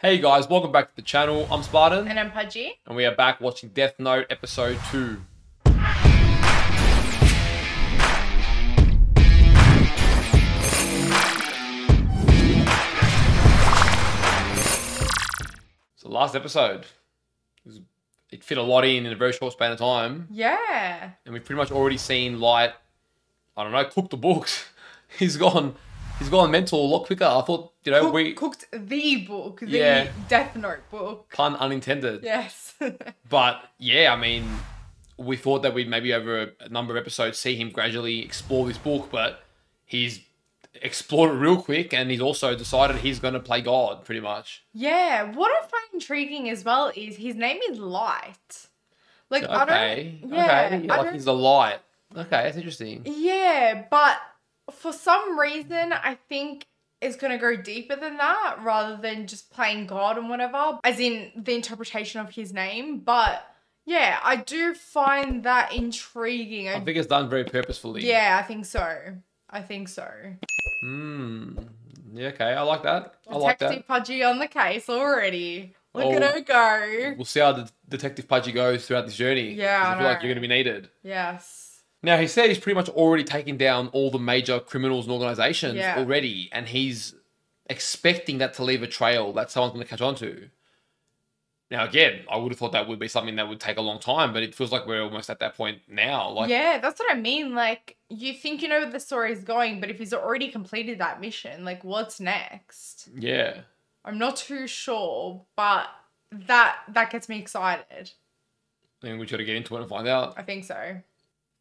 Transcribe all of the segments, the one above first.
Hey guys, welcome back to the channel. I'm Spartan. And I'm Pudgey. And we are back watching Death Note episode 2. So last episode, it fit a lot in a very short span of time. Yeah. And we've pretty much already seen Light, I don't know, cook the books. He's gone mental a lot quicker. I thought, we cooked the book, the Death Note book. Pun unintended. Yes. But yeah, I mean, we thought that we'd maybe over a number of episodes see him gradually explore this book, but he's explored it real quick, and he's also decided he's going to play God, pretty much. Yeah. What I find intriguing as well is his name is Light. Like, Okay. He's the light. Okay, that's interesting. Yeah, but for some reason, I think it's going to go deeper than that rather than just playing God and whatever, as in the interpretation of his name. But yeah, I do find that intriguing. I think it's done very purposefully. Yeah, I think so. Yeah, okay, I like that. Detective Pudgey on the case already. Look at her go. We'll see how the Detective Pudgey goes throughout this journey. Yeah, I feel like you're going to be needed. Yes. Now, he said he's pretty much already taken down all the major criminals and organizations already, and he's expecting that to leave a trail that someone's going to catch on to. Now, again, I would have thought that would be something that would take a long time, but it feels like we're almost at that point now. Yeah, that's what I mean. Like, you think you know where the story is going, but if he's already completed that mission, like, what's next? Yeah. I'm not too sure, but that gets me excited. I think we got to get into it and find out. I think so.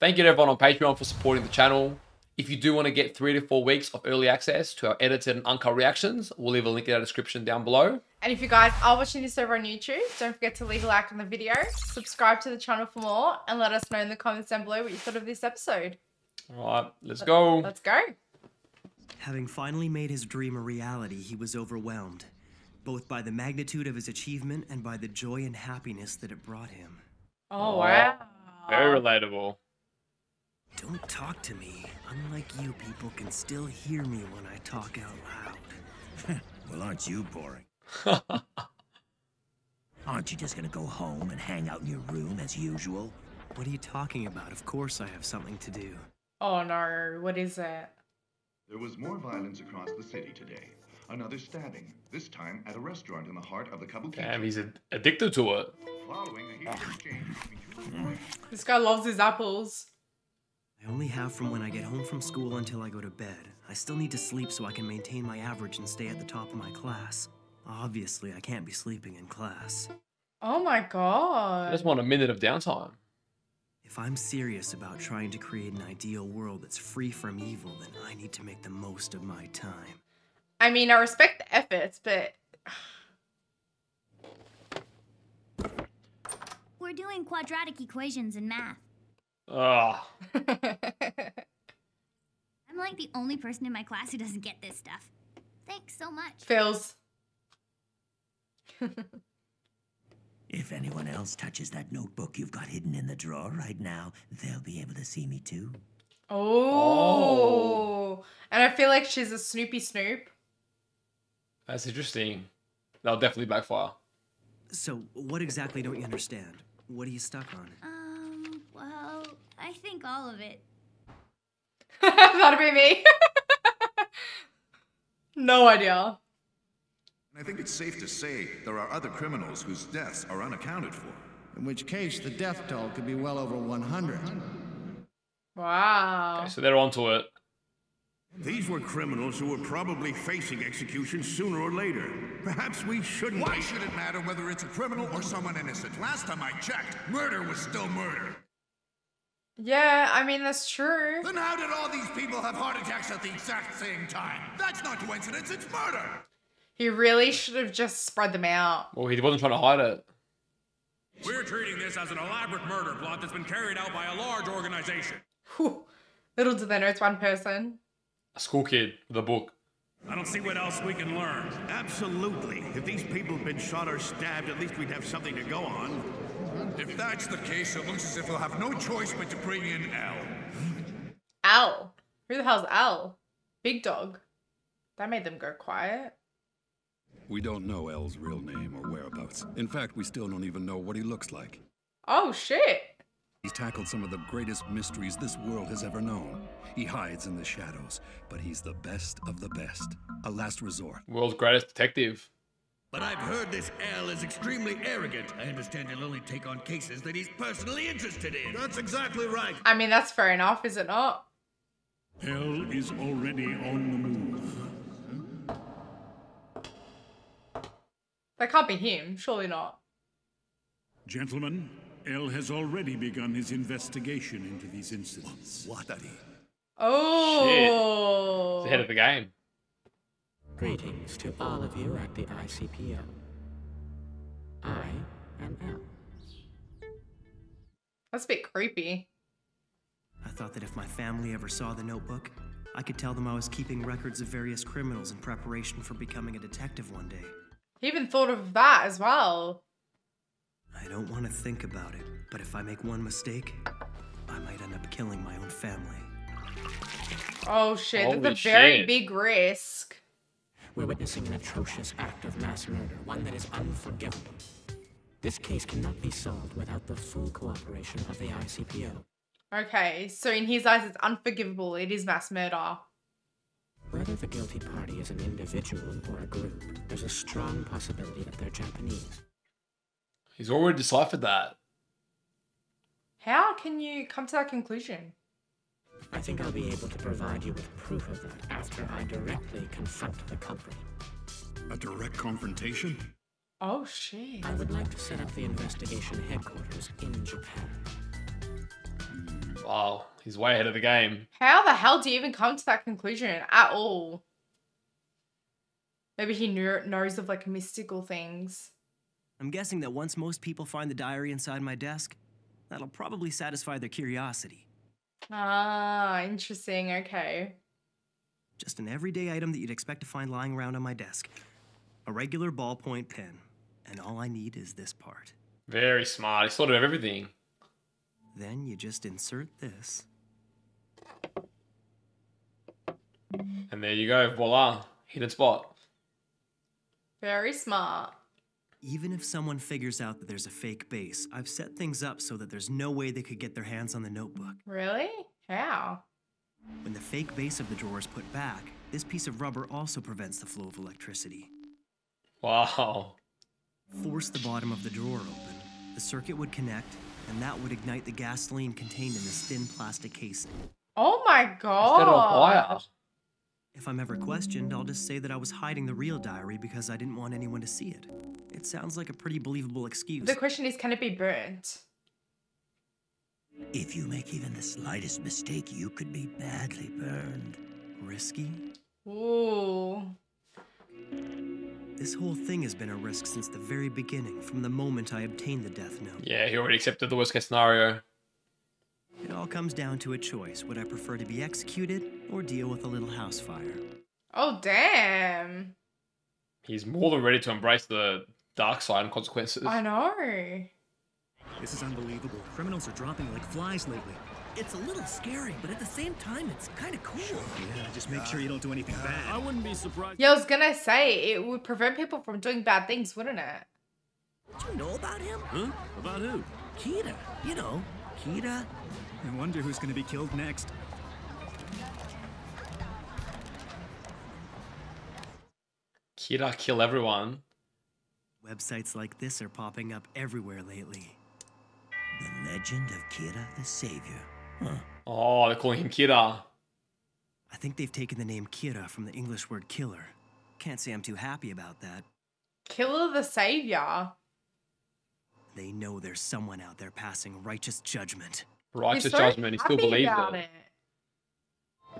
Thank you to everyone on Patreon for supporting the channel. If you do want to get 3 to 4 weeks of early access to our edited and uncut reactions, we'll leave a link in our description down below. And if you guys are watching this over on YouTube, don't forget to leave a like on the video, subscribe to the channel for more, and let us know in the comments down below what you thought of this episode. All right, let's go. Let's go. Having finally made his dream a reality, he was overwhelmed, both by the magnitude of his achievement and by the joy and happiness that it brought him. Oh, wow. Very relatable. Don't talk to me. Unlike you, people can still hear me when I talk out loud. Well, aren't you boring? Aren't you just gonna go home and hang out in your room as usual? What are you talking about? Of course I have something to do. Oh no, what is it? There was more violence across the city today. Another stabbing, this time at a restaurant in the heart of the Kabuki. Damn, he's addicted to it. Following a heated exchange between two boys. This guy loves his apples. I only have from when I get home from school until I go to bed. I still need to sleep so I can maintain my average and stay at the top of my class. Obviously, I can't be sleeping in class. Oh my I god. just want a minute of downtime. If I'm serious about trying to create an ideal world that's free from evil, then I need to make the most of my time. I mean, I respect the efforts, but... We're doing quadratic equations in math. Ugh. I'm like the only person in my class who doesn't get this stuff. Thanks so much. Feels. If anyone else touches that notebook you've got hidden in the drawer right now, they'll be able to see me too. Oh. And I feel like she's a Snoopy Snoop. That's interesting. That'll definitely backfire. So, what exactly don't you understand? What are you stuck on? Well, I think all of it. That'd be me. No idea. I think it's safe to say there are other criminals whose deaths are unaccounted for. In which case, the death toll could be well over 100. Wow. Okay, so they're onto it. These were criminals who were probably facing execution sooner or later. Perhaps we shouldn't... Why should it matter whether it's a criminal or someone innocent? Last time I checked, murder was still murder. Yeah, I mean, that's true. Then how did all these people have heart attacks at the exact same time? That's not coincidence, it's murder! He really should have just spread them out. Well, he wasn't trying to hide it. We're treating this as an elaborate murder plot that's been carried out by a large organization. Whew. Little do they know it's one person. A school kid with a book. I don't see what else we can learn. Absolutely. If these people have been shot or stabbed, at least we'd have something to go on. If that's the case, it looks as if we'll have no choice but to bring in L. Al. Who the hell's Al? Big Dog. That made them go quiet. We don't know L's real name or whereabouts. In fact, we still don't even know what he looks like. Oh, shit. He's tackled some of the greatest mysteries this world has ever known. He hides in the shadows, but he's the best of the best. A last resort. World's greatest detective. But I've heard this L is extremely arrogant. I understand he'll only take on cases that he's personally interested in. That's exactly right. I mean, that's fair enough, is it not? L is already on the move. That can't be him. Surely not. Gentlemen, L has already begun his investigation into these incidents. What are he? Oh. Shit. He's ahead of the game. Greetings to all of you at the ICPO. I am L. That's a bit creepy. I thought that if my family ever saw the notebook, I could tell them I was keeping records of various criminals in preparation for becoming a detective one day. He even thought of that as well. I don't want to think about it, but if I make one mistake, I might end up killing my own family. Oh shit, Holy that's a very shit. big risk. We're witnessing an atrocious act of mass murder, one that is unforgivable. This case cannot be solved without the full cooperation of the ICPO. Okay, so in his eyes it's unforgivable. It is mass murder. Whether the guilty party is an individual or a group, there's a strong possibility that they're Japanese. He's already deciphered that. How can you come to that conclusion? I think I'll be able to provide you with proof of that after I directly confront the culprit. A direct confrontation? Oh shit. I would like to set up the investigation headquarters in Japan. Wow, he's way ahead of the game. How the hell do you even come to that conclusion at all? Maybe he knows of like mystical things. I'm guessing that once most people find the diary inside my desk, that'll probably satisfy their curiosity. Ah, interesting. Okay. Just an everyday item that you'd expect to find lying around on my desk. A regular ballpoint pen. And all I need is this part. Very smart. He's thought of everything. Then you just insert this. And there you go. Voila. Hidden spot. Very smart. Even if someone figures out that there's a fake base, I've set things up so that there's no way they could get their hands on the notebook. Really? How? When the fake base of the drawer is put back, this piece of rubber also prevents the flow of electricity. Wow. Force the bottom of the drawer open, the circuit would connect, and that would ignite the gasoline contained in this thin plastic casing. Oh my god. Instead of fire. If I'm ever questioned, I'll just say that I was hiding the real diary because I didn't want anyone to see it. It sounds like a pretty believable excuse. The question is, can it be burnt? If you make even the slightest mistake, you could be badly burned. Risky? Ooh. This whole thing has been a risk since the very beginning, from the moment I obtained the death note. Yeah, he already accepted the worst case scenario. It all comes down to a choice. Would I prefer to be executed or deal with a little house fire? Oh, damn. He's more than ready to embrace the dark side and consequences. I know. This is unbelievable. Criminals are dropping like flies lately. It's a little scary, but at the same time, it's kind of cool. Yeah, just make sure you don't do anything bad. I wouldn't be surprised. Yeah, I was gonna say, it would prevent people from doing bad things, wouldn't it? Did you know about him? Huh? About who? Kira. You know, Kira. I wonder who's going to be killed next. Kira kill everyone. Websites like this are popping up everywhere lately. The legend of Kira the Savior. Huh. Oh, they're calling him Kira. I think they've taken the name Kira from the English word killer. Can't say I'm too happy about that. Killer the Savior. They know there's someone out there passing righteous judgment. Righteous judgment, he still believes it.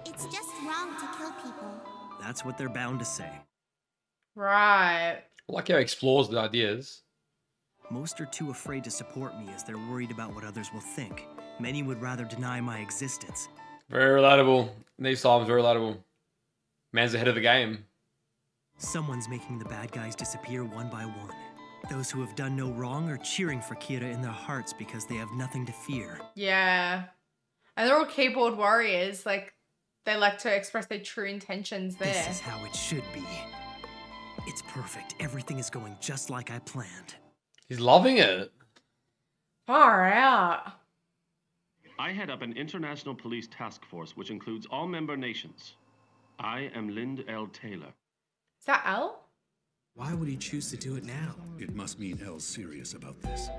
It's just wrong to kill people. That's what they're bound to say. Right. I like how he explores the ideas. Most are too afraid to support me as they're worried about what others will think. Many would rather deny my existence. Very relatable. These times, very relatable. Man's ahead of the game. Someone's making the bad guys disappear one by one. Those who have done no wrong are cheering for Kira in their hearts because they have nothing to fear. Yeah. And they're all keyboard warriors. Like, they like to express their true intentions there. This is how it should be. It's perfect. Everything is going just like I planned. He's loving it. Far out. I head up an international police task force which includes all member nations. I am Lind L. Taylor. Is that L? Why would he choose to do it now? It must mean L's serious about this.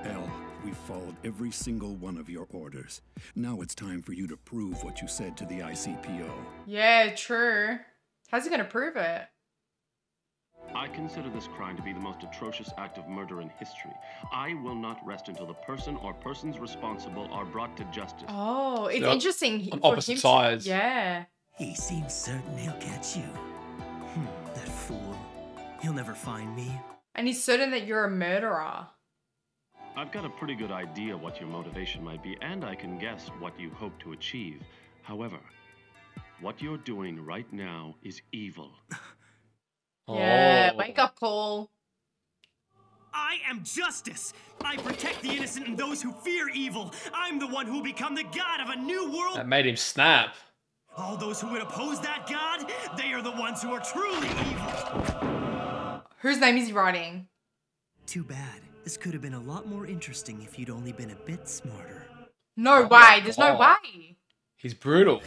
L, we followed every single one of your orders. Now it's time for you to prove what you said to the ICPO. Yeah, true. How's he gonna prove it? I consider this crime to be the most atrocious act of murder in history. I will not rest until the person or persons responsible are brought to justice. Oh, it's interesting. On opposite sides. Yeah. He seems certain he'll catch you. That fool. He'll never find me. And he's certain that you're a murderer. I've got a pretty good idea what your motivation might be, and I can guess what you hope to achieve. However, what you're doing right now is evil. Yeah, wake up call. I am justice. I protect the innocent and those who fear evil. I'm the one who will become the god of a new world. That made him snap. All those who would oppose that god, they are the ones who are truly evil. Whose name is he writing? Too bad. This could have been a lot more interesting if you'd only been a bit smarter. No way. There's no way. He's brutal.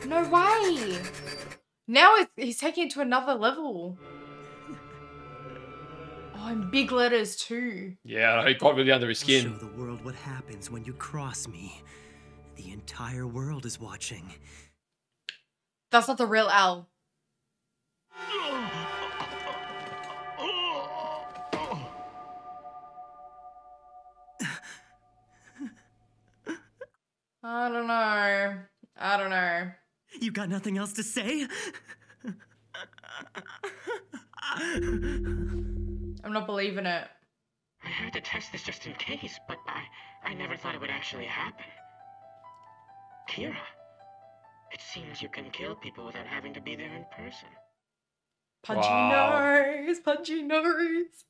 No way. Now he's taking it to another level. Oh, in big letters too. Yeah, he got really under his skin. I'll show the world what happens when you cross me. The entire world is watching. That's not the real Al. I don't know. You got nothing else to say? I'm not believing it. I had to test this just in case, but I never thought it would actually happen. Kira, it seems you can kill people without having to be there in person. Punchy nose.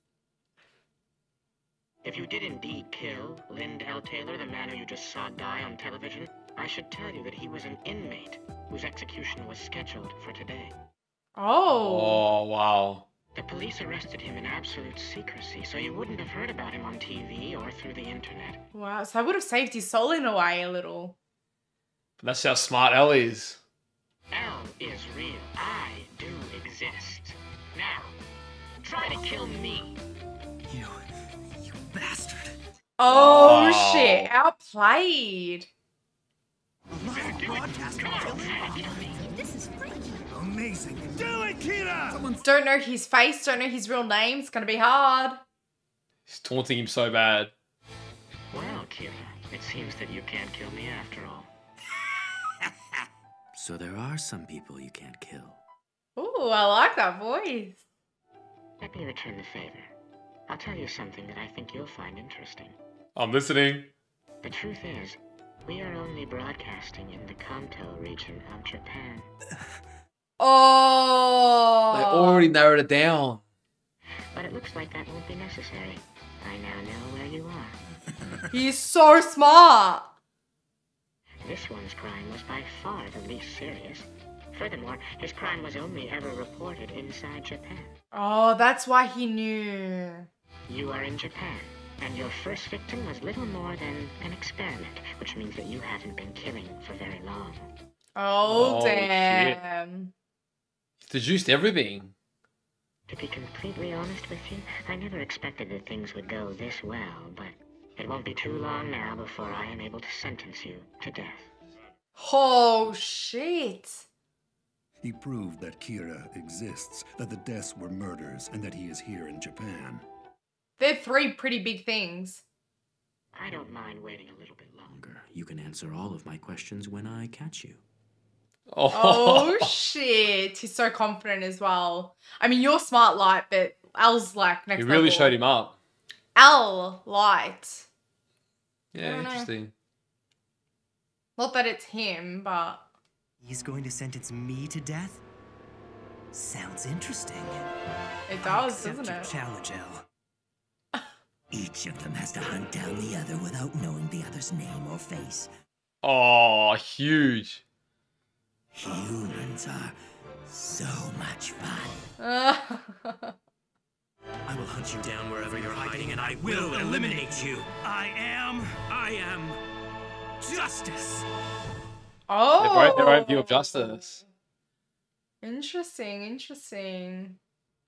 If you did indeed kill Lind L. Taylor, the man who you just saw die on television, I should tell you that he was an inmate whose execution was scheduled for today. Oh, wow. The police arrested him in absolute secrecy, so you wouldn't have heard about him on TV or through the internet. Wow, so I would have saved his soul in a way a little. But that's how smart L is. L is real. I do exist. Now, try to kill me. You bastard. Oh, shit. Outplayed. This is freaky. Amazing. Do it, Kira! Don't know his face, don't know his real name. It's gonna be hard. He's taunting him so bad. Well, Kira, it seems that you can't kill me after all. So there are some people you can't kill. Ooh, I like that voice. Let me return the favor. I'll tell you something that I think you'll find interesting. I'm listening. The truth is, we are only broadcasting in the Kanto region of Japan. Oh! They already narrowed it down. But it looks like that won't be necessary. I now know where you are. He's so smart! This one's crime was by far the least serious. Furthermore, his crime was only ever reported inside Japan. Oh, that's why he knew. You are in Japan, and your first victim was little more than an experiment, which means that you haven't been killing for very long. Oh damn. He's deduced everything. To be completely honest with you, I never expected that things would go this well, but it won't be too long now before I am able to sentence you to death. Oh shit. He proved that Kira exists, that the deaths were murders, and that he is here in Japan. They're three pretty big things. I don't mind waiting a little bit longer. You can answer all of my questions when I catch you. Oh shit. He's so confident as well. I mean, you're smart light, but Al's like next level. He really showed him up. Al light. Yeah, interesting. Not that it's him, but... He's going to sentence me to death? Sounds interesting. It does, doesn't your it? Challenge, L. Each of them has to hunt down the other without knowing the other's name or face. Oh, huge. Humans are So much fun. I will hunt you down wherever you're hiding, and I will eliminate you. I am justice. Oh. They're both their own view of justice. Interesting.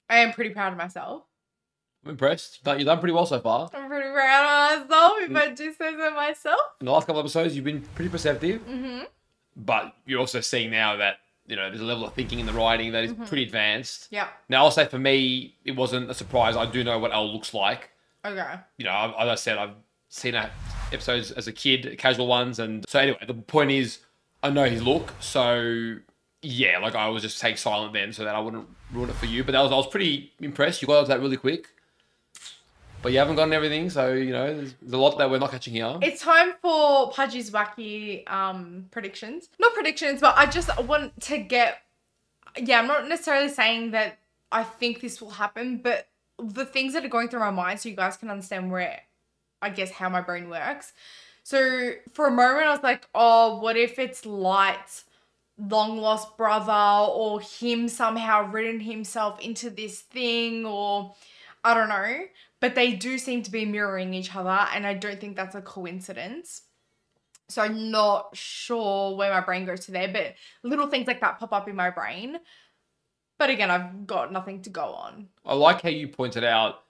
I am pretty proud of myself. I'm impressed. You've done pretty well so far. I'm pretty proud of myself, if I do say so myself. In the last couple of episodes, you've been pretty perceptive. Mm-hmm. But you're also seeing now that, you know, there's a level of thinking in the writing that is pretty advanced. Yeah. Now, I'll say for me, it wasn't a surprise. I do know what Elle looks like. Okay. You know, as I said, I've seen her episodes as a kid, casual ones. And so anyway, the point is, I know his look. So, yeah, like I was just staying silent then so that I wouldn't ruin it for you. But I was pretty impressed. You got up that really quick. But you haven't gotten everything, so, you know, there's a lot that we're not catching here. It's time for Pudgey's wacky predictions. Not predictions, but I just want to get... Yeah, I'm not necessarily saying that I think this will happen, but the things that are going through my mind so you guys can understand where, I guess, how my brain works. So for a moment, I was like, oh, what if it's Light's long-lost brother, or him somehow written himself into this thing, or... I don't know, but they do seem to be mirroring each other, and I don't think that's a coincidence. So I'm not sure where my brain goes to there, but little things like that pop up in my brain. But again, I've got nothing to go on. I like how you pointed out,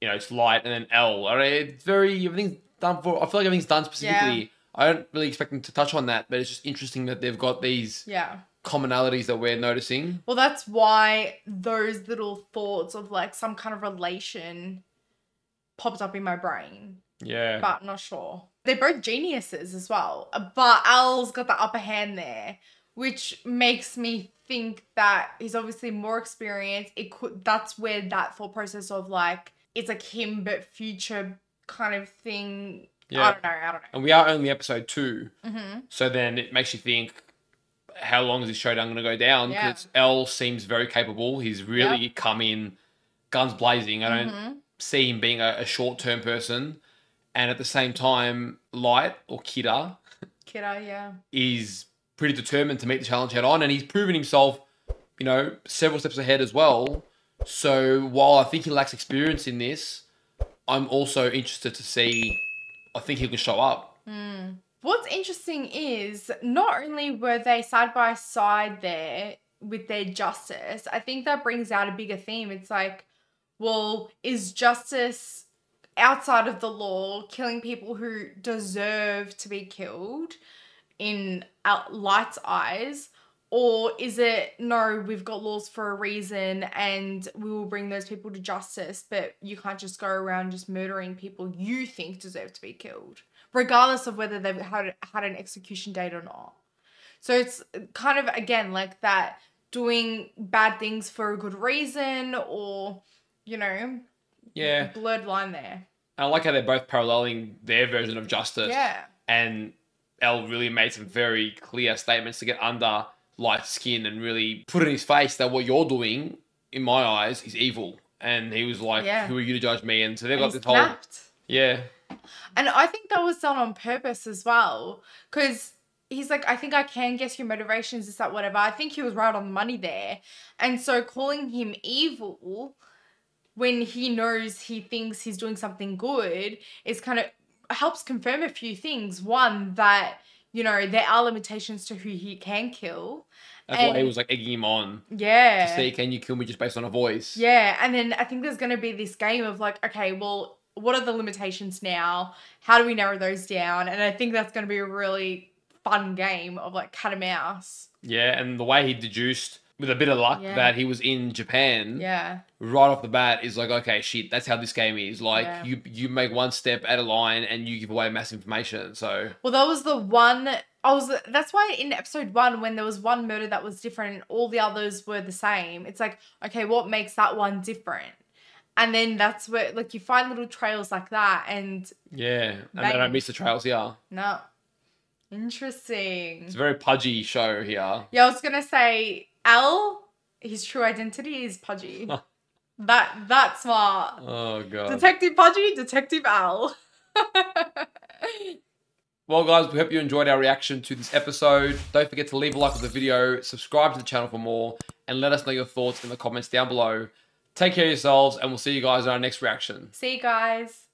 you know, it's Light and then Elle. I mean, it's everything's done for, I feel like everything's done specifically. Yeah. I don't really expect them to touch on that, but it's just interesting that they've got these commonalities that we're noticing. Well, that's why those little thoughts of like some kind of relation popped up in my brain. Yeah. But not sure. They're both geniuses as well. But Al's got the upper hand there, which makes me think that he's obviously more experienced. That's where that thought process of like, it's like him but future kind of thing. Yeah. I don't know. And we are only episode 2. Mm-hmm. So then it makes you think, how long is this showdown going to go down? Because Elle seems very capable. He's really come in guns blazing. I don't see him being a short-term person. And at the same time, Light, or Kidda, is pretty determined to meet the challenge head on. And he's proven himself, you know, several steps ahead as well. So while I think he lacks experience in this, I'm also interested to see, I think he can show up. What's interesting is not only were they side by side there with their justice, I think that brings out a bigger theme. It's like, well, is justice outside of the law killing people who deserve to be killed in Light's eyes? Or is it, no, we've got laws for a reason and we will bring those people to justice, but you can't just go around just murdering people you think deserve to be killed, regardless of whether they've had an execution date or not. So it's kind of, again, like that doing bad things for a good reason, or, you know, blurred line there. And I like how they're both paralleling their version of justice. Yeah. And Elle really made some very clear statements to get under Light's skin and really put in his face that what you're doing, in my eyes, is evil. And he was like, who are you to judge me? And so they've got this whole... Yeah. And I think that was done on purpose as well. Because he's like, I think I can guess your motivations, this, that, whatever. I think he was right on the money there. And so calling him evil when he knows he thinks he's doing something good is kind of helps confirm a few things. One, that, you know, there are limitations to who he can kill. That's why he was like egging him on. Yeah. To see, can you kill me just based on a voice? Yeah. And then I think there's going to be this game of like, okay, well, what are the limitations now? How do we narrow those down? And I think that's going to be a really fun game of like cat and mouse. Yeah. And the way he deduced, with a bit of luck, that he was in Japan. Yeah. Right off the bat is like, okay, shit, that's how this game is. Like, you make one step at a line and you give away mass information. So. Well, that was the one. That's why in episode 1, when there was one murder that was different and all the others were the same, it's like, okay, what makes that one different? And then that's where, like, you find little trails like that and... Yeah. And they don't miss the trails here. No. Interesting. It's a very pudgy show here. Yeah, I was going to say... Al, his true identity is Pudgey. That's smart. Oh, God. Detective Pudgey, Detective Al. Well, guys, we hope you enjoyed our reaction to this episode. Don't forget to leave a like on the video, subscribe to the channel for more, and let us know your thoughts in the comments down below. Take care of yourselves, and we'll see you guys in our next reaction. See you guys.